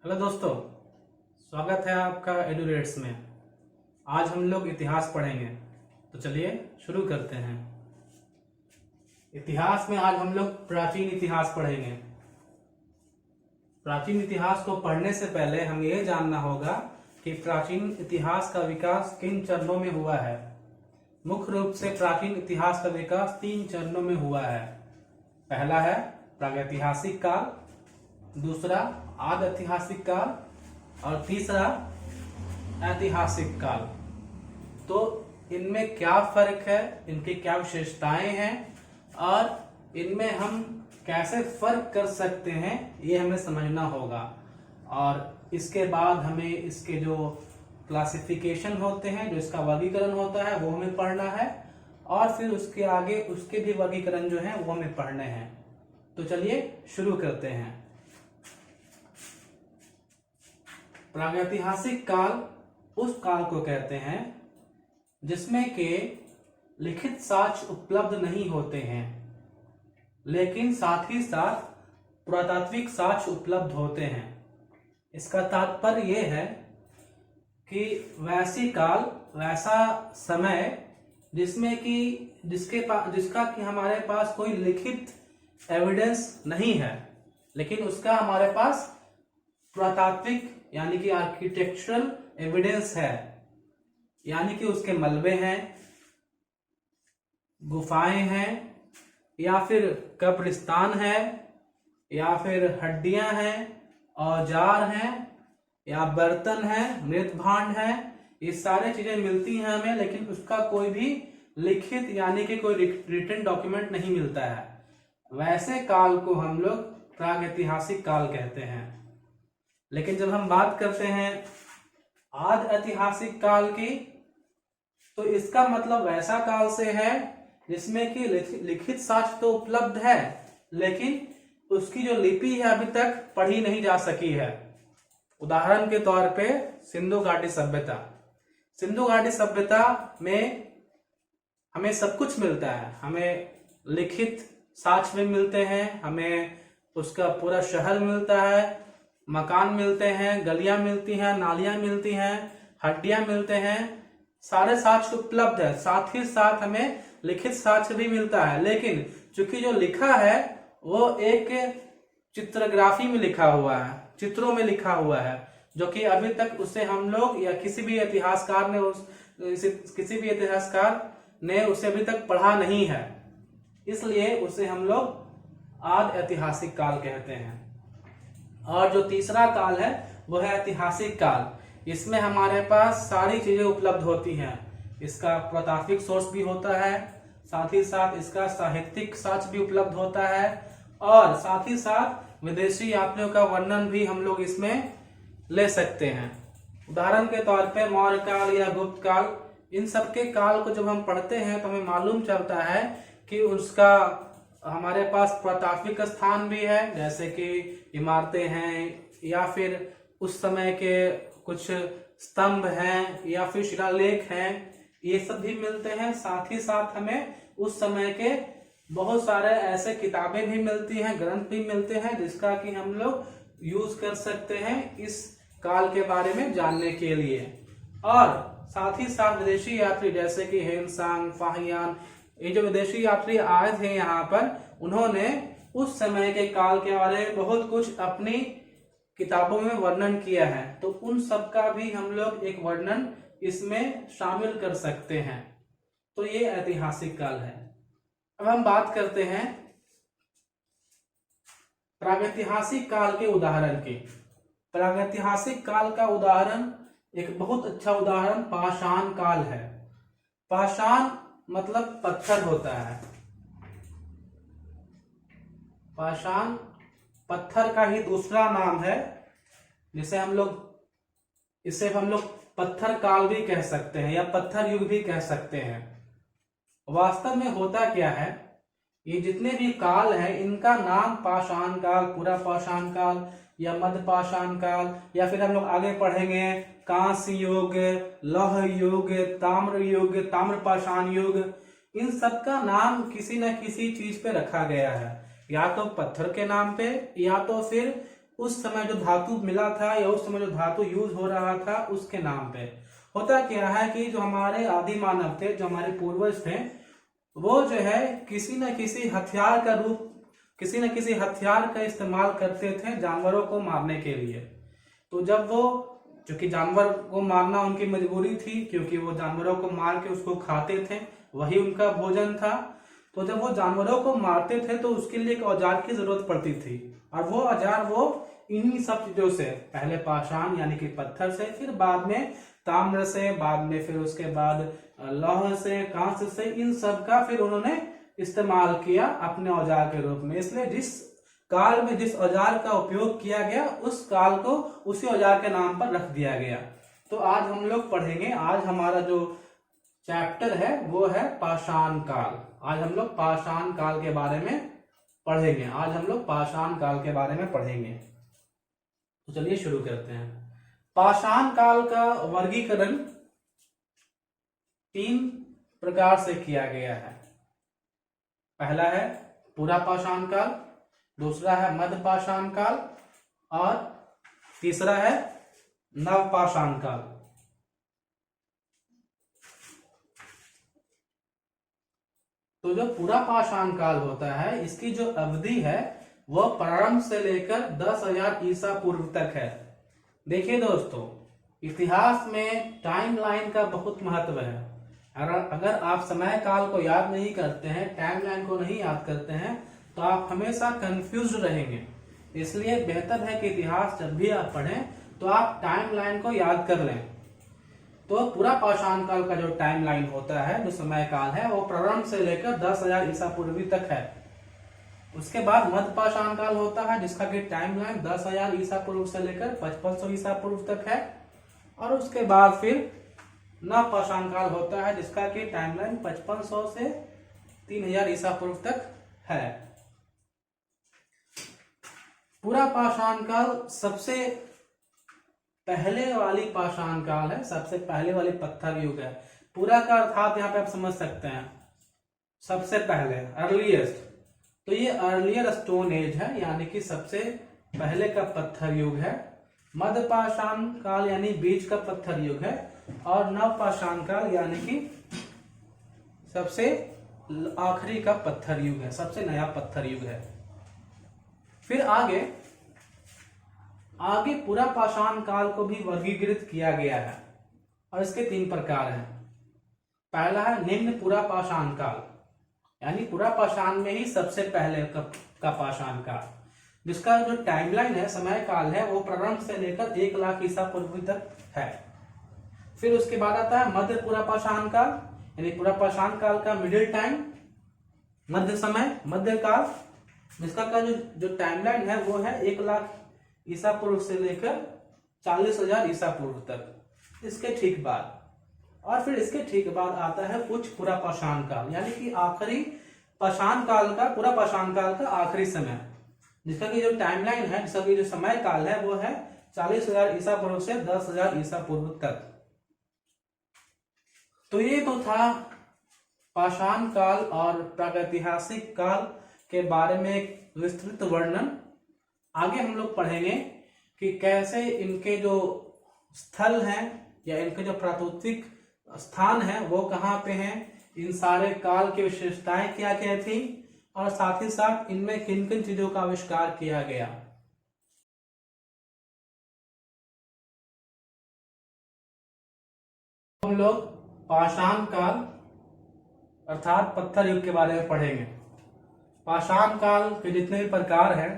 Hello दोस्तों, स्वागत है आपका एडुरेट्स में। आज हम लोग इतिहास पढ़ेंगे, तो चलिए शुरू करते हैं। इतिहास में आज हम लोग प्राचीन इतिहास पढ़ेंगे। प्राचीन इतिहास को पढ़ने से पहले हमें यह जानना होगा कि प्राचीन इतिहास का विकास किन चरणों में हुआ है। मुख्य रूप से प्राचीन इतिहास का विकास 3 चरणों में हुआ है। पहला है प्रागैतिहासिक काल, दूसरा आदि ऐतिहासिक काल और तीसरा ऐतिहासिक काल। तो इनमें क्या फर्क है, इनकी क्या विशेषताएं हैं और इनमें हम कैसे फर्क कर सकते हैं, ये हमें समझना होगा। और इसके बाद हमें इसके जो क्लासिफिकेशन होते हैं, जो इसका वर्गीकरण होता है, वो हमें पढ़ना है और फिर उसके आगे उसके भी वर्गीकरण जो है वो हमें पढ़ने हैं। तो चलिए शुरू करते हैं। प्रागैतिहासिक काल उस काल को कहते हैं जिसमें के लिखित साक्ष्य उपलब्ध नहीं होते हैं, लेकिन साथ ही साथ पुरातात्विक साक्ष्य उपलब्ध होते हैं। इसका तात्पर्य यह है कि वैसी काल, वैसा समय जिसमें कि जिसका कि हमारे पास कोई लिखित एविडेंस नहीं है, लेकिन उसका हमारे पास पुरातात्विक यानी कि आर्किटेक्चरल एविडेंस है। यानी कि उसके मलबे हैं, गुफाएं हैं, या फिर कब्रिस्तान है, या फिर हड्डियां हैं, औजार हैं, या बर्तन हैं, मृत भांड है। ये सारे चीजें मिलती हैं हमें, लेकिन उसका कोई भी लिखित यानी कि कोई रिटन डॉक्यूमेंट नहीं मिलता है। वैसे काल को हम लोग प्रागैतिहासिक काल कहते हैं। लेकिन जब हम बात करते हैं आदि ऐतिहासिक काल की, तो इसका मतलब वैसा काल से है जिसमें कि लिखित साक्ष्य तो उपलब्ध है, लेकिन उसकी जो लिपि है अभी तक पढ़ी नहीं जा सकी है। उदाहरण के तौर पे सिंधु घाटी सभ्यता। सिंधु घाटी सभ्यता में हमें सब कुछ मिलता है। हमें लिखित साक्ष्य में मिलते हैं, हमें उसका पूरा शहर मिलता है, मकान मिलते हैं, गलियां मिलती हैं, नालियां मिलती हैं, हड्डियां मिलते हैं, सारे साक्ष्य उपलब्ध है। साथ ही साथ हमें लिखित साक्ष्य भी मिलता है, लेकिन चूंकि जो लिखा है वो एक चित्रग्राफी में लिखा हुआ है, चित्रों में लिखा हुआ है, जो कि अभी तक उसे हम लोग या किसी भी इतिहासकार ने उसे अभी तक पढ़ा नहीं है। इसलिए उसे हम लोग आदि ऐतिहासिक काल कहते हैं। और जो तीसरा काल है वो है ऐतिहासिक काल। इसमें हमारे पास सारी चीजें उपलब्ध होती हैं। इसका पुरातात्विक सोर्स भी होता है, साथ ही साथ इसका साहित्यिक साक्ष्य भी उपलब्ध होता है, और साथ ही साथ विदेशी यात्रियों का वर्णन भी हम लोग इसमें ले सकते हैं। उदाहरण के तौर पे मौर्य काल या गुप्त काल, इन सब के काल को जब हम पढ़ते हैं तो हमें मालूम चलता है कि उसका हमारे पास पुरातात्विक स्थान भी है, जैसे कि इमारतें हैं, या फिर उस समय के कुछ स्तंभ हैं, या फिर शिलालेख हैं, ये सब भी मिलते हैं। साथ ही साथ हमें उस समय के बहुत सारे ऐसे किताबें भी मिलती हैं, ग्रंथ भी मिलते हैं, जिसका कि हम लोग यूज कर सकते हैं इस काल के बारे में जानने के लिए। और साथ ही साथ विदेशी यात्री जैसे कि हेनसांग, फाहियान, ये जो विदेशी यात्री आए थे यहाँ पर, उन्होंने उस समय के काल के बारे में बहुत कुछ अपनी किताबों में वर्णन किया है। तो उन सब का भी हम लोग एक वर्णन इसमें शामिल कर सकते हैं। तो ये ऐतिहासिक काल है। अब हम बात करते हैं प्रागैतिहासिक काल के उदाहरण की। प्रागैतिहासिक काल का उदाहरण, एक बहुत अच्छा उदाहरण पाषाण काल है। पाषाण मतलब पत्थर होता है। पाषाण पत्थर का ही दूसरा नाम है, इसे हम लोग पत्थर काल भी कह सकते हैं या पत्थर युग भी कह सकते हैं। वास्तव में होता क्या है, ये जितने भी काल हैं इनका नाम पाषाण काल, पूरा पाषाण काल या मध्य पाषाण काल, या फिर हम लोग आगे पढ़ेंगे कांस्य युग, लौह युग, ताम्र युग, ताम्र पाषाण युग, इन सब का नाम किसी न किसी चीज पे रखा गया है। या तो पत्थर के नाम पे, या तो फिर उस समय जो धातु मिला था या उस समय जो धातु यूज हो रहा था उसके नाम पे। होता क्या है कि जो हमारे आदि मानव थे, जो हमारे पूर्वज थे, वो जो है किसी न किसी हथियार का रूप, किसी न किसी हथियार का इस्तेमाल करते थे जानवरों को मारने के लिए। तो जब वो, क्योंकि जानवर को मारना उनकी मजबूरी थी, क्योंकि वो जानवरों को मार के उसको खाते थे, वही उनका भोजन था। तो जब वो जानवरों को मारते थे तो उसके लिए एक औजार की जरूरत पड़ती थी, और वो औजार वो इन्हीं सब चीजों से, पहले पाषाण यानी कि पत्थर से, फिर बाद में ताम्र से, बाद में फिर उसके बाद लौह से, कांस्य से, इन सब का फिर उन्होंने इस्तेमाल किया अपने औजार के रूप में। इसलिए जिस काल में जिस औजार का उपयोग किया गया उस काल को उसी औजार के नाम पर रख दिया गया। तो आज हम लोग पढ़ेंगे, आज हमारा जो चैप्टर है वो है पाषाण काल। आज हम लोग पाषाण काल के बारे में पढ़ेंगे। आज हम लोग पाषाण काल के बारे में पढ़ेंगे। तो चलिए शुरू करते हैं। पाषाण काल का वर्गीकरण 3 प्रकार से किया गया है। पहला है पूरा पाषाण काल, दूसरा है मध्य पाषाण काल, और तीसरा है नव पाषाण काल। तो जो पूरा पाषाण काल होता है, इसकी जो अवधि है वह प्रारंभ से लेकर 10,000 ईसा पूर्व तक है। देखिए दोस्तों, इतिहास में टाइमलाइन का बहुत महत्व है। अगर आप समय काल को याद नहीं करते हैं, टाइमलाइन को नहीं याद करते हैं, तो आप हमेशा कंफ्यूज रहेंगे। इसलिए बेहतर है कि इतिहास जब भी आप पढ़ें तो आप टाइमलाइन को याद कर लें। तो पूरा पाषाण काल का जो टाइमलाइन होता है, जो समय काल है, वो प्रारंभ से लेकर 10,000 ईसा पूर्वी तक है। उसके बाद मध्य पाषाण काल होता है, जिसका कि टाइमलाइन 10,000 ईसा पूर्व से लेकर 5500 ईसा पूर्व तक है। और उसके बाद फिर नव पाषाण काल होता है, जिसका कि टाइमलाइन 5500 से 3000 ईसा पूर्व तक है। पूरा पाषाण काल सबसे पहले वाली पाषाण काल है, सबसे पहले वाली पत्थर युग है। पूरा का अर्थात यहाँ पे आप समझ सकते हैं सबसे पहले, अर्लीस्ट। तो ये अर्लियर स्टोन एज है, यानी कि सबसे पहले का पत्थर युग है। मध्य पाषाण काल यानी बीच का पत्थर युग है, और नव पाषाण काल यानी कि सबसे आखिरी का पत्थर युग है, सबसे नया पत्थर युग है। फिर आगे पूरा पाषाण काल को भी वर्गीकृत किया गया है, और इसके 3 प्रकार हैं। पहला है निम्न पूरा पाषाण काल, यानी पूरा पाषाण में ही सबसे पहले का पाषाण काल, जिसका जो टाइमलाइन है, समय काल है, वो प्रारंभ से लेकर 1,00,000 ईसा पूर्व तक है। फिर उसके बाद आता है मध्य पूरा पाषाण काल, यानी पूरा पाषाण काल का मिडिल टाइम, मध्य समय, मध्य काल, जिसका का जो टाइमलाइन है वो है 1,00,000 ईसा पूर्व से लेकर 40,000 ईसा पूर्व तक। इसके ठीक बाद, और फिर इसके ठीक बाद आता है उच्च पूरा पाषाण काल, यानी कि आखिरी पाषाण काल का, पूरा पाषाण काल का आखिरी समय, जिसका कि जो टाइमलाइन है, जिसका कि जो समय काल है वो है 40,000 ईसा पूर्व से 10,000 ईसा पूर्व तक। तो ये तो था पाषाण काल और प्रागैतिहासिक काल के बारे में एक विस्तृत वर्णन। आगे हम लोग पढ़ेंगे कि कैसे इनके जो स्थल हैं या इनके जो प्राकृतिक स्थान है वो कहाँ पे हैं, इन सारे काल की विशेषताएं क्या क्या थी, और साथ ही साथ इनमें किन किन चीजों का आविष्कार किया गया। हम लोग पाषाण काल अर्थात पत्थर युग के बारे में पढ़ेंगे। पाषाण काल के जितने भी प्रकार हैं,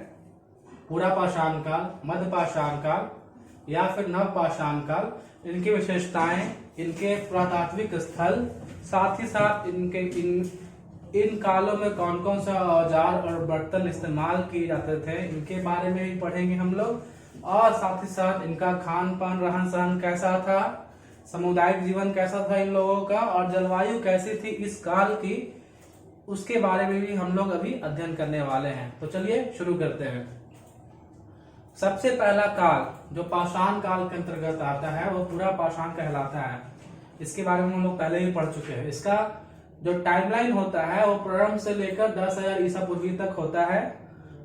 पूरा पाषाण काल, मध्य पाषाण काल या फिर नव पाषाण काल, इनकी विशेषताएं, इनके पुरातात्विक स्थल, साथ ही साथ इन कालों में कौन कौन सा औजार और बर्तन इस्तेमाल किए जाते थे, इनके बारे में भी पढ़ेंगे हम लोग। और साथ ही साथ इनका खान पान, रहन सहन कैसा था, सामुदायिक जीवन कैसा था इन लोगों का, और जलवायु कैसी थी इस काल की, उसके बारे में भी हम लोग अभी अध्ययन करने वाले हैं। तो चलिए शुरू करते हैं। सबसे पहला काल जो पाषाण काल के अंतर्गत आता है वो पूरा पाषाण कहलाता है। इसके बारे में हम लोग पहले ही पढ़ चुके हैं। इसका जो टाइमलाइन होता है वो प्रारंभ से लेकर 10,000 ईसा पूर्वी तक होता है,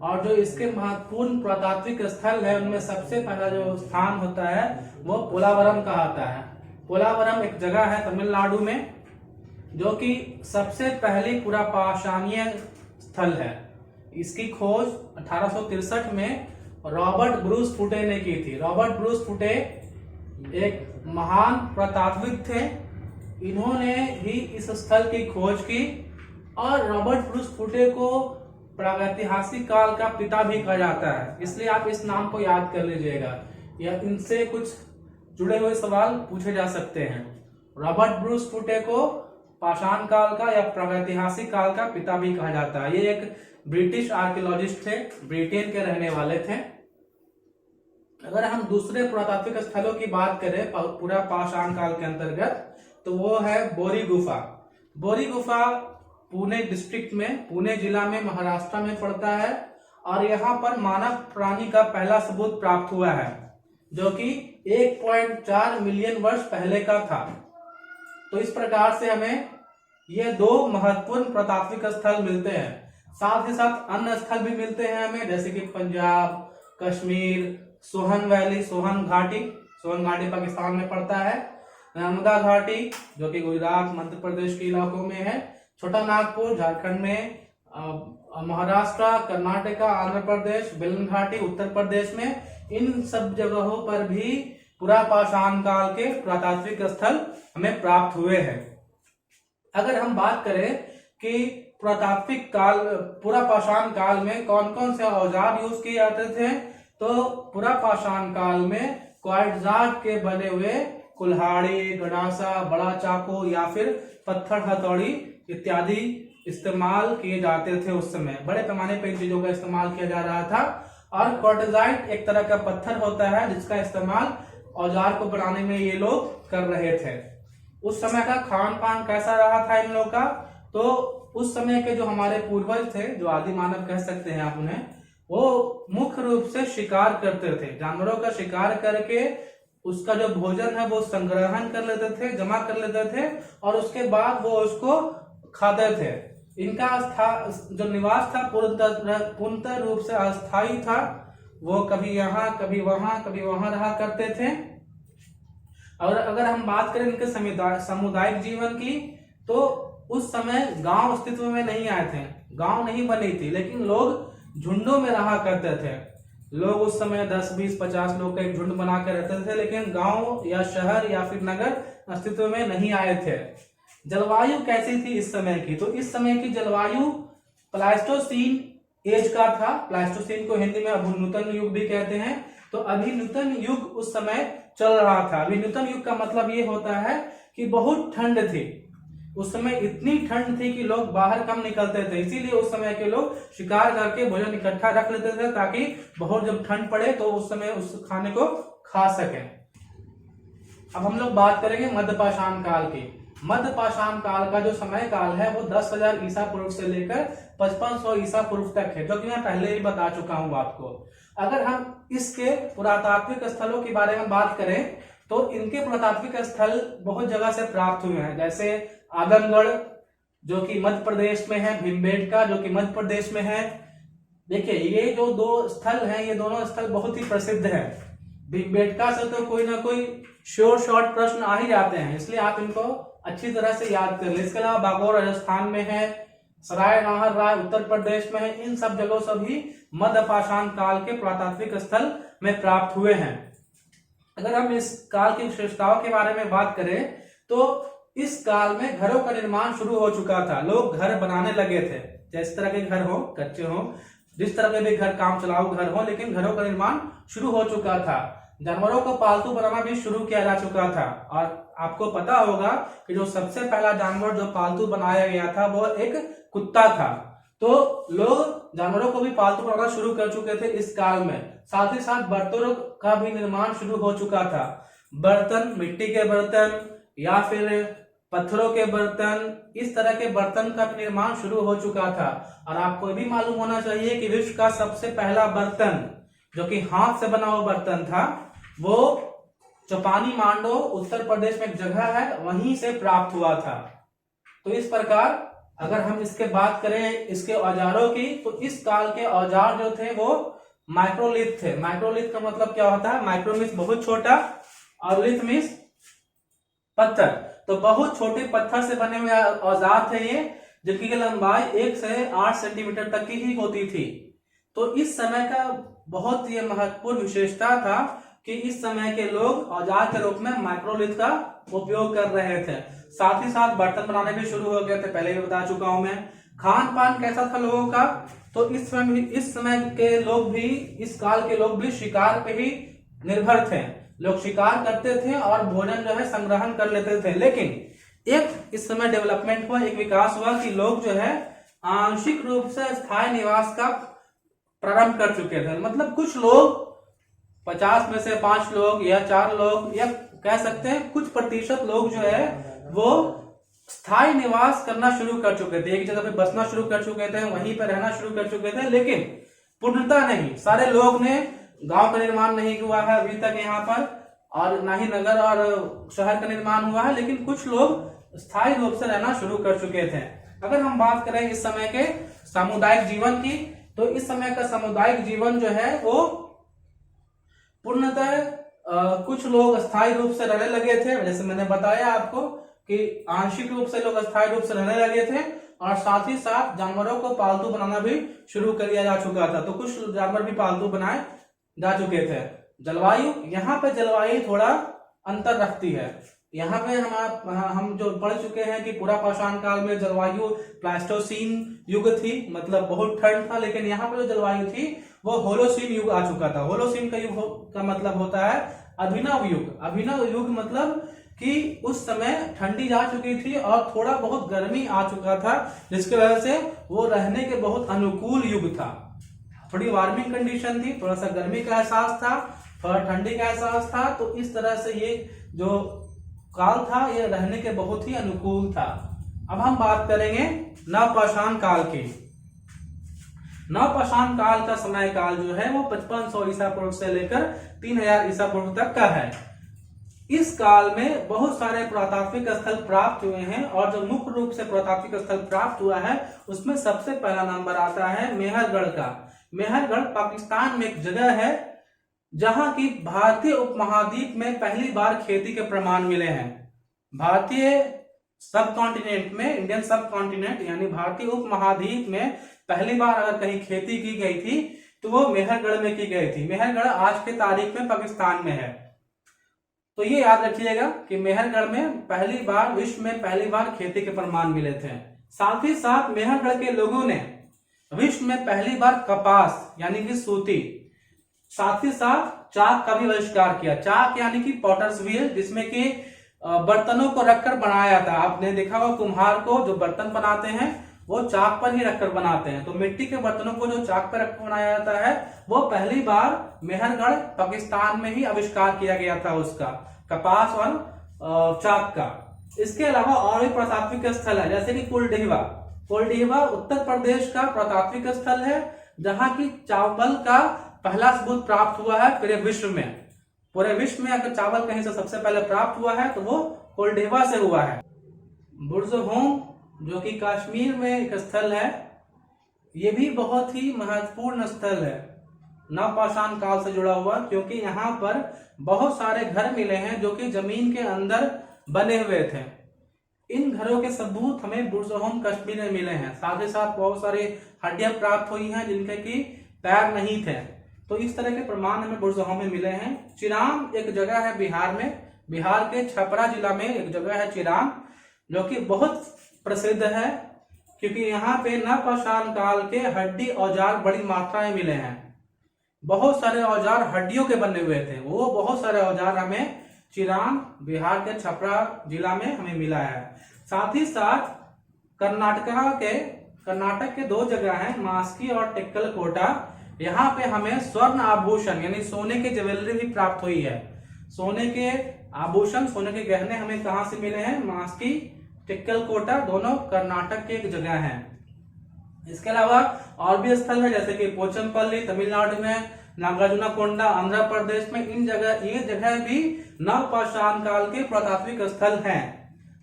और जो इसके महत्वपूर्ण पुरातात्विक स्थल है उनमें सबसे पहला जो स्थान होता है वो पोलावरम कहलाता है। पोलावरम एक जगह है तमिलनाडु में, जो कि सबसे पहली पुरापाषाणीय स्थल है। इसकी खोज 1863 में रॉबर्ट ब्रूस फुटे ने की थी। रॉबर्ट ब्रूस फुटे एक महान पुरातात्विक थे। इन्होंने ही इस स्थल की खोज की और रॉबर्ट ब्रूस फुटे को प्रागैतिहासिक काल का पिता भी कहा जाता है, इसलिए आप इस नाम को याद कर लीजिएगा। या इनसे कुछ जुड़े हुए सवाल पूछे जा सकते हैं। रॉबर्ट ब्रूस फुटे को पाषाण काल का या प्रागैतिहासिक काल का पिता भी कहा जाता है। ये एक ब्रिटिश आर्कियोलॉजिस्ट थे, ब्रिटेन के रहने वाले थे। अगर हम दूसरे पुरातात्विक स्थलों की बात करें पूरा पाषाण काल के अंतर्गत, तो वो है बोरी गुफा। बोरी गुफा पुणे डिस्ट्रिक्ट में, पुणे जिला में, महाराष्ट्र में पड़ता है और यहाँ पर मानव प्राणी का पहला सबूत प्राप्त हुआ है, जो कि 1.4 मिलियन वर्ष पहले का था। तो इस प्रकार से हमें ये दो महत्वपूर्ण पुरातात्विक स्थल मिलते हैं। साथ ही साथ अन्य स्थल भी मिलते हैं हमें, जैसे कि पंजाब, कश्मीर, सोहन वैली, सोहन घाटी पाकिस्तान में पड़ता है, नर्मदा घाटी जो कि गुजरात मध्य प्रदेश के इलाकों में है, छोटा नागपुर झारखंड में, महाराष्ट्र, कर्नाटका, आंध्र प्रदेश, बेलन घाटी उत्तर प्रदेश में, इन सब जगहों पर भी पुरापाषाण काल के पुरातात्विक स्थल हमें प्राप्त हुए हैं। अगर हम बात करें कि पुरातात्विक काल, पुरापाषाण काल में कौन कौन से औजार यूज किए जाते थे, तो पुरापाषाण काल में क्वार्ट्ज के बने हुए कुल्हाड़ी, गड़ासा, बड़ा चाकू या फिर पत्थर हथौड़ी इत्यादि इस्तेमाल किए जाते थे। उस समय बड़े पैमाने पर इन चीजों का इस्तेमाल किया जा रहा था। और क्वार्ट्जाइट एक तरह का पत्थर होता है जिसका इस्तेमाल औजार को बनाने में ये लोग कर रहे थे। उस समय का खान पान कैसा रहा था इन लोगों का, तो उस समय के जो हमारे पूर्वज थे, जो आदि मानव कह सकते हैं आप उन्हें, वो मुख्य रूप से शिकार करते थे। जानवरों का शिकार करके उसका जो भोजन है वो संग्रहण कर लेते थे, जमा कर लेते थे और उसके बाद वो उसको खाते थे। इनका जो निवास था पूर्णतः रूप से अस्थायी था। वो कभी यहाँ कभी वहां रहा करते थे। और अगर हम बात करें इनके सामुदायिक जीवन की, तो उस समय गांव अस्तित्व में नहीं आए थे, गांव नहीं बनी थी, लेकिन लोग झुंडों में रहा करते थे। लोग उस समय 10, 20, 50 लोग का एक झुंड बना कर रहते थे, लेकिन गांव या शहर या फिर नगर अस्तित्व में नहीं आए थे। जलवायु कैसी थी इस समय की, तो इस समय की जलवायु प्लाइस्टोसीन एज का था। प्लाइस्टोसीन को हिंदी में अभिनूतन युग भी कहते हैं। तो अभिनूतन युग उस समय चल रहा था। अभिनूतन युग का मतलब ये होता है कि बहुत ठंड थी। उस समय इतनी ठंड थी कि लोग बाहर कम निकलते थे, इसीलिए उस समय के लोग शिकार करके भोजन इकट्ठा रख लेते थे ताकि बहुत जब ठंड पड़े तो उस समय उस खाने को खा सके। अब हम लोग बात करेंगे मध्यपाषाण काल की। मध्यपाषाण काल का जो समय काल है वो 10,000 ईसा पूर्व से लेकर 5500 ईसा पूर्व तक है, जो कि मैं पहले ही बता चुका हूं आपको। अगर हम इसके पुरातात्विक स्थलों के बारे में बात करें तो इनके पुरातात्विक स्थल बहुत जगह से प्राप्त हुए हैं, जैसे आदमगढ़ जो कि मध्य प्रदेश में है, भीमबेटका जो कि मध्य प्रदेश में है। देखिए ये जो दो स्थल हैं, ये दोनों स्थल बहुत ही प्रसिद्ध हैं। भीमबेटका से तो कोई ना कोई श्योर शॉर्ट प्रश्न आ ही जाते हैं, इसलिए आप इनको अच्छी तरह से याद कर ले। इसके अलावा बागोर राजस्थान में है, सराय नाहर राय उत्तर प्रदेश में है। इन सब जगहों से भी मध्यपाषाण काल के पुरातात्विक स्थल में प्राप्त हुए हैं। अगर हम इस काल की विशेषताओं के बारे में बात करें तो इस काल में घरों का निर्माण शुरू हो चुका था। लोग घर बनाने लगे थे, जिस तरह के घर हो, कच्चे हो, जिस तरह के भी घर काम चलाऊ घर हो, लेकिन घरों का निर्माण शुरू हो चुका था। जानवरों को पालतू बनाना भी शुरू किया जा चुका था। और आपको पता होगा कि जो सबसे पहला जानवर जो पालतू बनाया गया था वो एक कुत्ता था। तो लोग जानवरों को भी पालतू बनाना शुरू कर चुके थे इस काल में। साथ ही साथ बर्तनों का भी निर्माण शुरू हो चुका था। बर्तन, मिट्टी के बर्तन या फिर पत्थरों के बर्तन, इस तरह के बर्तन का निर्माण शुरू हो चुका था। और आपको भी मालूम होना चाहिए कि विश्व का सबसे पहला बर्तन जो कि हाथ से बना हुआ बर्तन था वो चपानी मांडो उत्तर प्रदेश में एक जगह है, वहीं से प्राप्त हुआ था। तो इस प्रकार अगर हम इसके बात करें इसके औजारों की, तो इस काल के औजार जो थे वो माइक्रोलिथ थे। माइक्रोलिथ का मतलब क्या होता है? माइक्रो मीन्स बहुत छोटा और लिथ मीन्स पत्थर। तो बहुत छोटे पत्थर से बने हुए औजार थे ये, जिनकी लंबाई 1 से 8 सेंटीमीटर तक की ही होती थी। तो इस समय का बहुत ये महत्वपूर्ण विशेषता था कि इस समय के लोग औजार के रूप में माइक्रोलिथ का उपयोग कर रहे थे। साथ ही साथ बर्तन बनाने भी शुरू हो गए थे, पहले भी बता चुका हूं मैं। खान पान कैसा था लोगों का? तो इस समय के लोग भी, इस काल के लोग भी शिकार पे ही निर्भर थे। लोग शिकार करते थे और भोजन जो है संग्रहण कर लेते थे। लेकिन एक इस समय डेवलपमेंट हुआ, एक विकास हुआ कि लोग जो है आंशिक रूप से स्थायी निवास का प्रारंभ कर चुके थे। मतलब कुछ लोग 50 में से 5 लोग या 4 लोग, या कह सकते हैं कुछ प्रतिशत लोग जो है वो स्थायी निवास करना शुरू कर चुके थे, एक जगह पे बसना शुरू कर चुके थे, वहीं पर रहना शुरू कर चुके थे। लेकिन पूर्णतः नहीं, सारे लोग ने गांव का निर्माण नहीं हुआ है अभी तक यहाँ पर, और ना ही नगर और शहर का निर्माण हुआ है, लेकिन कुछ लोग स्थायी रूप से रहना शुरू कर चुके थे। अगर हम बात करें इस समय के सामुदायिक जीवन की, तो इस समय का सामुदायिक जीवन जो है वो पूर्णतः कुछ लोग स्थायी रूप से रहने लगे थे, जैसे मैंने बताया आपको कि आंशिक रूप से लोग स्थायी रूप से रहने लगे थे, और साथ ही साथ जानवरों को पालतू बनाना भी शुरू कर दिया जा चुका था। तो कुछ जानवर भी पालतू बनाए जा चुके थे। जलवायु, यहाँ पे जलवायु थोड़ा अंतर रखती है। यहाँ पे हम जो पढ़ चुके हैं कि पूरा पाषाण काल में जलवायु प्लास्टोसीन युग थी, मतलब बहुत ठंड था। लेकिन यहाँ पे जो जलवायु थी वो होलोसीन युग आ चुका था। होलोसीन का युग का मतलब होता है अभिनव युग। अभिनव युग मतलब कि उस समय ठंडी जा चुकी थी और थोड़ा बहुत गर्मी आ चुका था, जिसकी वजह से वो रहने के बहुत अनुकूल युग था। थोड़ी वार्मिंग कंडीशन थी, थोड़ा सा गर्मी का एहसास था, थोड़ा ठंडी का एहसास था। तो इस तरह से ये जो काल था ये रहने के बहुत ही अनुकूल था। अब हम बात करेंगे नवपाषाण काल की। नवपाषाण काल का समय काल जो है वो 5500 ईसा पूर्व से लेकर 3000 ईसा पूर्व तक का है। इस काल में बहुत सारे पुरातात्विक स्थल प्राप्त हुए हैं, और जो मुख्य रूप से पुरातात्विक स्थल प्राप्त हुआ है उसमें सबसे पहला नंबर आता है मेहरगढ़ का। मेहरगढ़ पाकिस्तान में एक जगह है जहां की भारतीय उपमहाद्वीप में पहली बार खेती के प्रमाण मिले हैं। भारतीय सब कॉन्टिनेंट में, इंडियन सब कॉन्टिनेंट यानी भारतीय उपमहाद्वीप में पहली बार अगर कहीं खेती की गई थी तो वो मेहरगढ़ में की गई थी। मेहरगढ़ आज के तारीख में पाकिस्तान में है। तो ये याद रखिएगा कि मेहरगढ़ में पहली बार, विश्व में पहली बार खेती के प्रमाण मिले थे। साथ ही साथ मेहरगढ़ के लोगों ने विश्व में पहली बार कपास यानी कि सूती, साथ ही साथ चाक का भी आविष्कार किया। चाक यानी कि पॉटर्स व्हील, जिसमें कि बर्तनों को रखकर बनाया था। आपने देखा होगा कुम्हार को जो बर्तन बनाते हैं वो चाक पर ही रखकर बनाते हैं। तो मिट्टी के बर्तनों को जो चाक पर रखकर बनाया जाता है वो पहली बार मेहरगढ़ पाकिस्तान में ही आविष्कार किया गया था, उसका कपास और चाक का। इसके अलावा और भी पुरातात्विक स्थल है, जैसे कि कुलडीहवा। कुलडीहवा उत्तर प्रदेश का पुरातात्विक स्थल है, जहां की चावल का पहला सबूत प्राप्त हुआ है पूरे विश्व में। पूरे विश्व में अगर चावल कहीं से सबसे पहले प्राप्त हुआ है तो वो कुलडीहवा से हुआ है। बुर्ज़होम जो कि कश्मीर में एक स्थल है, ये भी बहुत ही महत्वपूर्ण स्थल है नवपाषाण काल से जुड़ा हुआ, क्योंकि यहाँ पर बहुत सारे घर मिले हैं जो कि जमीन के अंदर बने हुए थे। इन घरों के सबूत हमें बुर्ज़होम कश्मीर में मिले हैं। साथ ही साथ बहुत सारी हड्डियां प्राप्त हुई हैं जिनके की पैर नहीं थे। तो इस तरह के प्रमाण हमें बुर्ज़होम में मिले हैं। चिराम एक जगह है बिहार में, बिहार के छपरा जिला में एक जगह है चिराम, जो कि बहुत प्रसिद्ध है क्योंकि यहाँ पे नवपाषाण काल के हड्डी औजार बड़ी मात्रा में मिले हैं। बहुत सारे औजार हड्डियों के बने हुए थे, वो बहुत सारे औजार हमें चिराम बिहार के छपरा जिला में हमें मिला है। साथ ही साथ कर्नाटक के 2 जगह हैं, मास्की और टेक्कलकोटा। यहाँ पे हमें स्वर्ण आभूषण यानी सोने के ज्वेलरी भी प्राप्त हुई है। सोने के आभूषण, सोने के गहने हमें कहाँ से मिले हैं? मास्की, टेक्कलकोटा, दोनों कर्नाटक के एक जगह हैं। इसके अलावा और भी स्थल है, जैसे कि पोचमपल्ली तमिलनाडु में, नागार्जुनकोंडा आंध्र प्रदेश में। ये जगह भी नवपाषाण काल के पुरातात्विक स्थल हैं।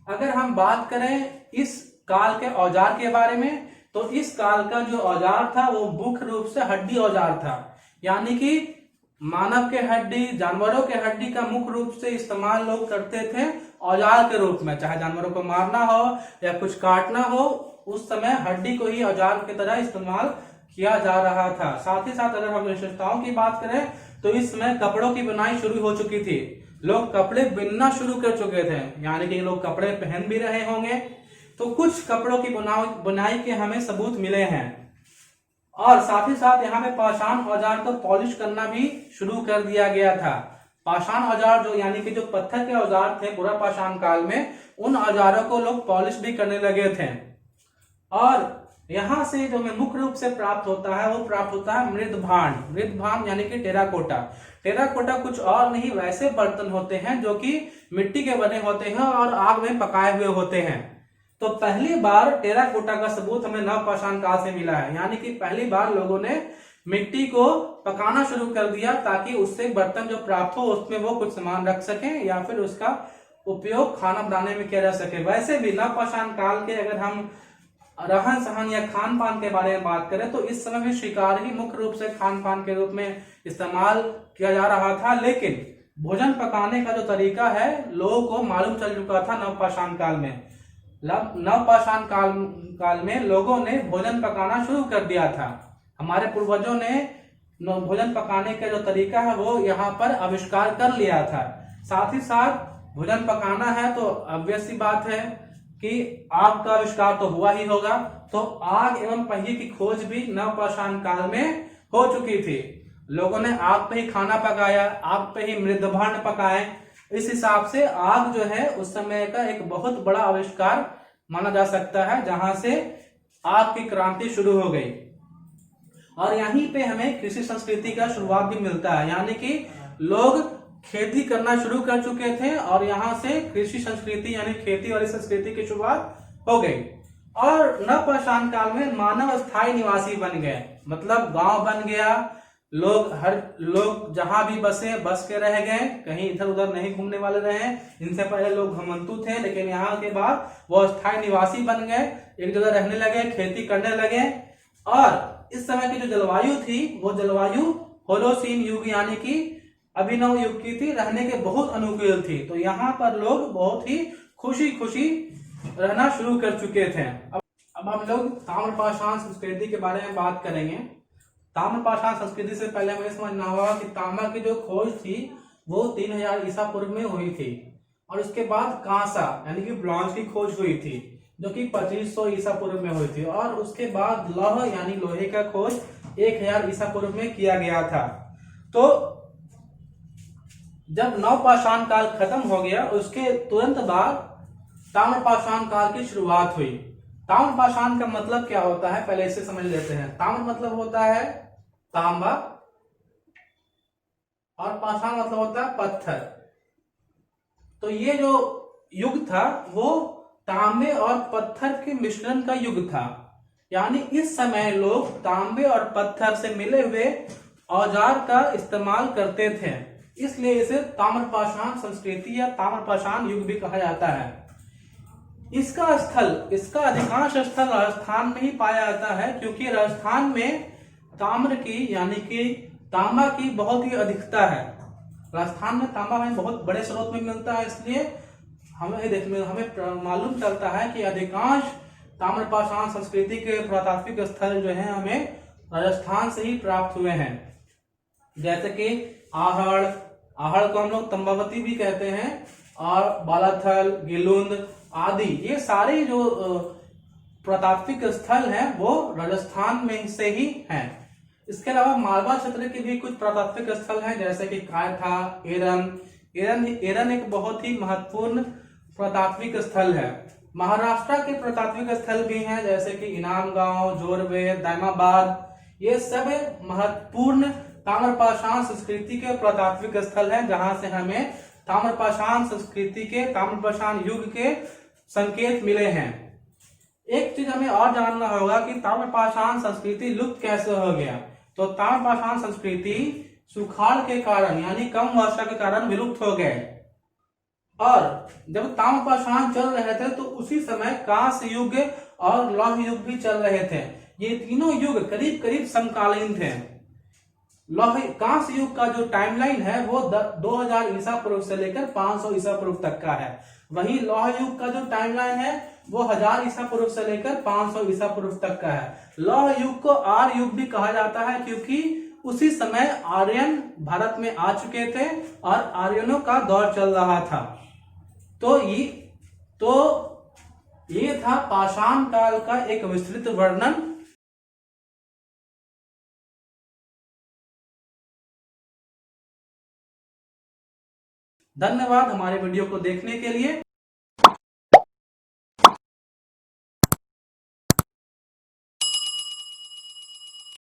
अगर हम बात करें इस काल के औजार के बारे में। तो इस काल का जो औजार था वो मुख्य रूप से हड्डी औजार था, यानी कि मानव के हड्डी, जानवरों के हड्डी का मुख्य रूप से इस्तेमाल लोग करते थे औजार के रूप में। चाहे जानवरों को मारना हो या कुछ काटना हो, उस समय हड्डी को ही औजार की तरह इस्तेमाल किया जा रहा था। साथ ही साथ अगर हम विशेषताओं की बात करें तो इस समय कपड़ों की बुनाई शुरू हो चुकी थी, लोग कपड़े बुनना शुरू कर चुके थे, यानी कि लोग कपड़े पहन भी रहे होंगे। तो कुछ कपड़ों की बुनाई के हमें सबूत मिले हैं। और साथ ही साथ यहाँ पे पाषाण औजार को पॉलिश करना भी शुरू कर दिया गया था। पाषाण औजार जो यानी कि जो पत्थर के औजार थे पूरा पाषाण काल में, उन औजारों को लोग पॉलिश भी करने लगे थे। और यहाँ से जो हमें मुख्य रूप से प्राप्त होता है वो प्राप्त होता है मृदभांड। मृदभांड यानी कि टेराकोटा। टेराकोटा कुछ और नहीं, वैसे बर्तन होते हैं जो कि मिट्टी के बने होते हैं और आग में पकाए हुए होते हैं। तो पहली बार टेराकोटा का सबूत हमें नवपाषाण काल से मिला है, यानी कि पहली बार लोगों ने मिट्टी को पकाना शुरू कर दिया ताकि उससे बर्तन जो प्राप्त हो उसमें वो कुछ सामान रख सकें या फिर उसका उपयोग खाना बनाने में किया जा सके। वैसे भी नवपाषाण काल के अगर हम रहन सहन या खान पान के बारे में बात करें तो इस समय भी शिकार ही मुख्य रूप से खान पान के रूप में इस्तेमाल किया जा रहा था, लेकिन भोजन पकाने का जो तरीका है लोगों को मालूम चल चुका था नवपाषाण काल में। नवपाषाण काल में लोगों ने भोजन पकाना शुरू कर दिया था। हमारे पूर्वजों ने भोजन पकाने का जो तरीका है वो यहाँ पर आविष्कार कर लिया था। साथ ही साथ भोजन पकाना है तो ऑब्वियस सी बात है कि आग का आविष्कार तो हुआ ही होगा। तो आग एवं पहिए की खोज भी नवपाषाण काल में हो चुकी थी। लोगों ने आग पे ही खाना पकाया, आग पे ही मृदभांड पकाए। इस हिसाब से आग जो है उस समय का एक बहुत बड़ा आविष्कार माना जा सकता है, जहां से आग की क्रांति शुरू हो गई। और यहीं पे हमें कृषि संस्कृति का शुरुआत भी मिलता है, यानी कि लोग खेती करना शुरू कर चुके थे और यहाँ से कृषि संस्कृति यानी खेती वाली संस्कृति की शुरुआत हो गई। और नवपाषाण काल में मानव स्थायी निवासी बन गए, मतलब गांव बन गया। लोग जहां भी बस के रह गए, कहीं इधर उधर नहीं घूमने वाले रहे। इनसे पहले लोग घुमंतु थे, लेकिन यहाँ के बाद वो स्थायी निवासी बन गए, एक जगह रहने लगे, खेती करने लगे। और इस समय की जो जलवायु थी वो जलवायु होलोसीन युग यानी कि अभिनव युग की थी, रहने के बहुत अनुकूल थी। तो यहाँ पर लोग बहुत ही खुशी खुशी रहना शुरू कर चुके थे। अब हम लोग ताम्रपाषाण संस्कृति के बारे में बात करेंगे। ताम्रपाषाण संस्कृति से पहले हमें समझना होगा कि तांबा की जो खोज थी वो 3000 ईसा पूर्व में हुई थी, और उसके बाद कांसा यानी कि ब्रॉन्ज की खोज हुई थी जो कि 2500 ईसा पूर्व में हुई थी, और उसके बाद लौह यानी लोहे का खोज 1000 ईसा पूर्व में किया गया था। तो जब नवपाषाण काल खत्म हो गया उसके तुरंत बाद ताम्रपाषाण काल की शुरुआत हुई। ताम्रपाषाण का मतलब क्या होता है पहले इसे समझ लेते हैं। ताम्र मतलब होता है तांबा और पाषाण मतलब होता है पत्थर। तो ये जो युग था वो तांबे और पत्थर के मिश्रण का युग था, यानी इस समय लोग तांबे और पत्थर से मिले हुए औजार का इस्तेमाल करते थे, इसलिए इसे ताम्रपाषाण संस्कृति या ताम्रपाषाण युग भी कहा जाता है। इसका अधिकांश स्थल राजस्थान में ही पाया जाता है, क्योंकि राजस्थान में ताम्र की यानी कि तांबा की बहुत ही अधिकता है। राजस्थान में तांबा हमें बहुत बड़े स्रोत में मिलता है, इसलिए हमें मालूम चलता है कि अधिकांश ताम्रपाषाण संस्कृति के पुरातात्विक स्थल जो हैं हमें राजस्थान से ही प्राप्त हुए हैं। जैसे कि आहड़ को हम लोग तंबावती भी कहते हैं, और बालाथल, गिलुंद आदि, ये सारे जो पुरातात्विक स्थल हैं वो राजस्थान में से ही हैं। इसके अलावा मालवा क्षेत्र के भी कुछ पुरातात्विक स्थल हैं, जैसे कि कायथा, एरन एक बहुत ही महत्वपूर्ण पुरातात्विक स्थल है। महाराष्ट्र के पुरातात्विक स्थल भी हैं, जैसे कि इनामगांव, जोरवे, दायमाबाद, ये सब महत्वपूर्ण ताम्रपाषाण संस्कृति के पुरातात्विक स्थल हैं, जहां से हमें ताम्रपाषाण संस्कृति के, ताम्रपाषाण युग के संकेत मिले हैं। एक चीज हमें और जानना होगा कि ताम्रपाषाण संस्कृति लुप्त कैसे हो गया। तो ताम्रपाषाण संस्कृति सुखाड़ के कारण यानी कम वर्षा के कारण विलुप्त हो गए, और जब ताम्रपाषाण चल रहे थे तो उसी समय कांस्य युग और लौह युग भी चल रहे थे। ये तीनों युग करीब करीब समकालीन थे। लौह कांस्य युग का जो टाइमलाइन है वो 2000 ईसा पूर्व से लेकर 500 ईसा पूर्व तक का है। वहीं लौह युग का जो टाइमलाइन है वो 1000 ईसा पूर्व से लेकर 500 ईसा पूर्व तक का है। लौह युग को आर्य युग भी कहा जाता है क्योंकि उसी समय आर्यन भारत में आ चुके थे और आर्यनों का दौर चल रहा था। तो ये था पाषाण काल का एक विस्तृत वर्णन। धन्यवाद हमारे वीडियो को देखने के लिए।